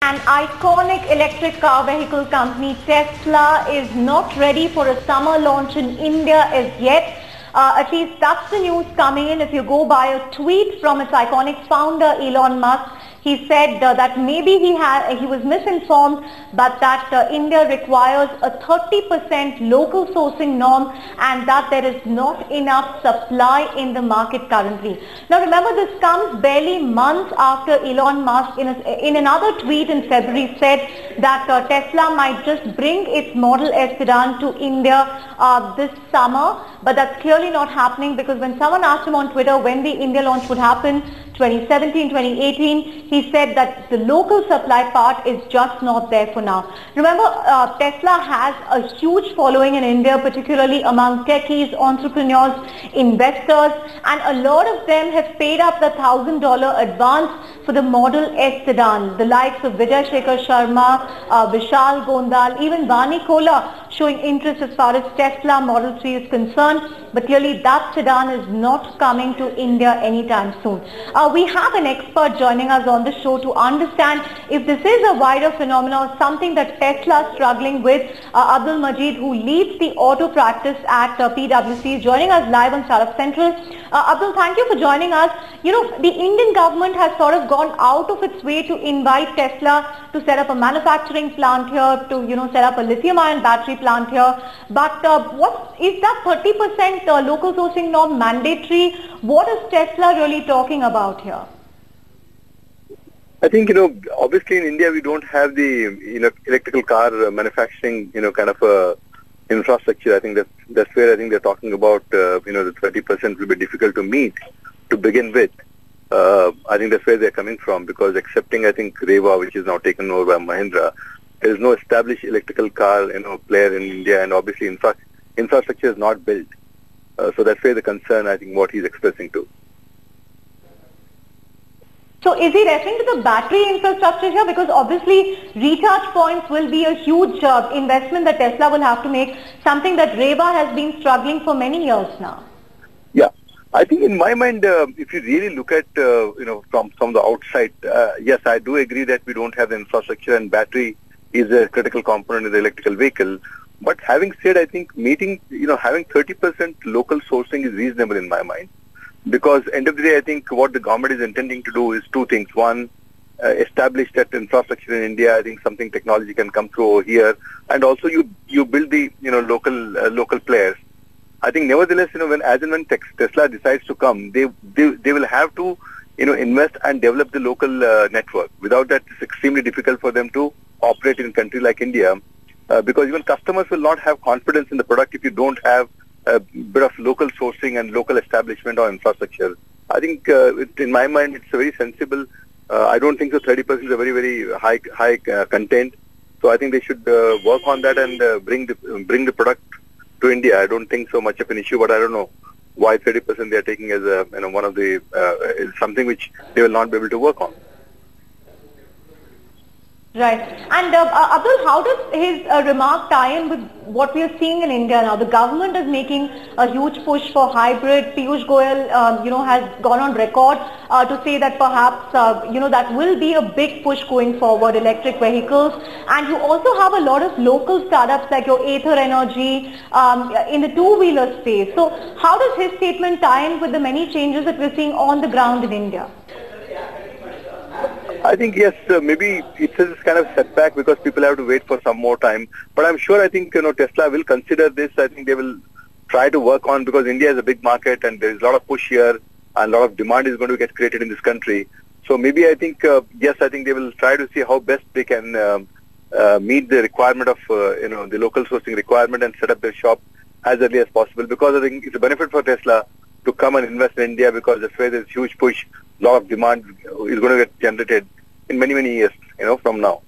An iconic electric car vehicle company, Tesla, is not ready for a summer launch in India as yet. At least that's the news coming in. If you go by a tweet from its iconic founder, Elon Musk, he said that maybe he was misinformed, but that India requires a 30% local sourcing norm and that there is not enough supply in the market currently. Now remember, this comes barely months after Elon Musk in another tweet in February said that Tesla might just bring its Model S sedan to India this summer, but that's clearly not happening, because when someone asked him on Twitter when the India launch would happen, 2017, 2018, he said that the local supply part is just not there for now. Remember, Tesla has a huge following in India, particularly among techies, entrepreneurs, investors, and a lot of them have paid up the $1,000 advance for the Model S sedan. The likes of Vijay Shekhar Sharma, Vishal Gondal, even Vani Kola showing interest as far as Tesla Model 3 is concerned, but clearly that sedan is not coming to India anytime soon. We have an expert joining us on the show to understand if this is a wider phenomenon or something that Tesla is struggling with. Abdul Majeed, who leads the auto practice at PwC, is joining us live on Startup Central. Abdul, thank you for joining us. You know, the Indian government has sort of gone out of its way to invite Tesla to set up a manufacturing plant here, to, set up a lithium-ion battery plant here. But what is that 30% local sourcing norm mandatory? What is Tesla really talking about here? I think, obviously in India we don't have the, electrical car manufacturing, kind of infrastructure. I think that's where I think they're talking about, the 30% will be difficult to meet to begin with. I think that's where they're coming from, because accepting, I think, Reva, which is now taken over by Mahindra, there is no established electrical car, player in India, and obviously infrastructure is not built. So that's where the concern, I think, what he's expressing to. So is he referring to the battery infrastructure here? Because obviously recharge points will be a huge investment that Tesla will have to make, something that Reva has been struggling for many years now. Yeah, I think in my mind, if you really look at, from the outside, yes, I do agree that we don't have the infrastructure, and battery is a critical component in the electrical vehicle. But having said, I think meeting, having 30% local sourcing is reasonable in my mind. Because end of the day, I think what the government is intending to do is two things. One, establish that infrastructure in India. I think something technology can come through over here, and also you build the local players. I think nevertheless, when Tesla decides to come, they will have to invest and develop the local network. Without that, it's extremely difficult for them to operate in a country like India, because even customers will not have confidence in the product if you don't have a bit of local sourcing and local establishment or infrastructure. I think, in my mind, it's a very sensible. I don't think so. 30% is a very, very high content. So I think they should work on that and bring the product to India. I don't think so much of an issue, but I don't know why 30% they are taking as a one of the something which they will not be able to work on. Right. And Abdul, how does his remark tie in with what we are seeing in India now? The government is making a huge push for hybrid. Piyush Goyal, has gone on record to say that perhaps, that will be a big push going forward, electric vehicles. And you also have a lot of local startups like your Ather Energy in the two-wheeler space. So how does his statement tie in with the many changes that we're seeing on the ground in India? I think, yes, maybe it's a kind of setback because people have to wait for some more time. But I'm sure, I think, Tesla will consider this. I think they will try to work on, because India is a big market and there is a lot of push here and a lot of demand is going to get created in this country. So maybe I think, yes, I think they will try to see how best they can meet the requirement of, the local sourcing requirement and set up their shop as early as possible. Because I think it's a benefit for Tesla to come and invest in India, because that's where there's huge push, a lot of demand is going to get generated in many, many years, from now.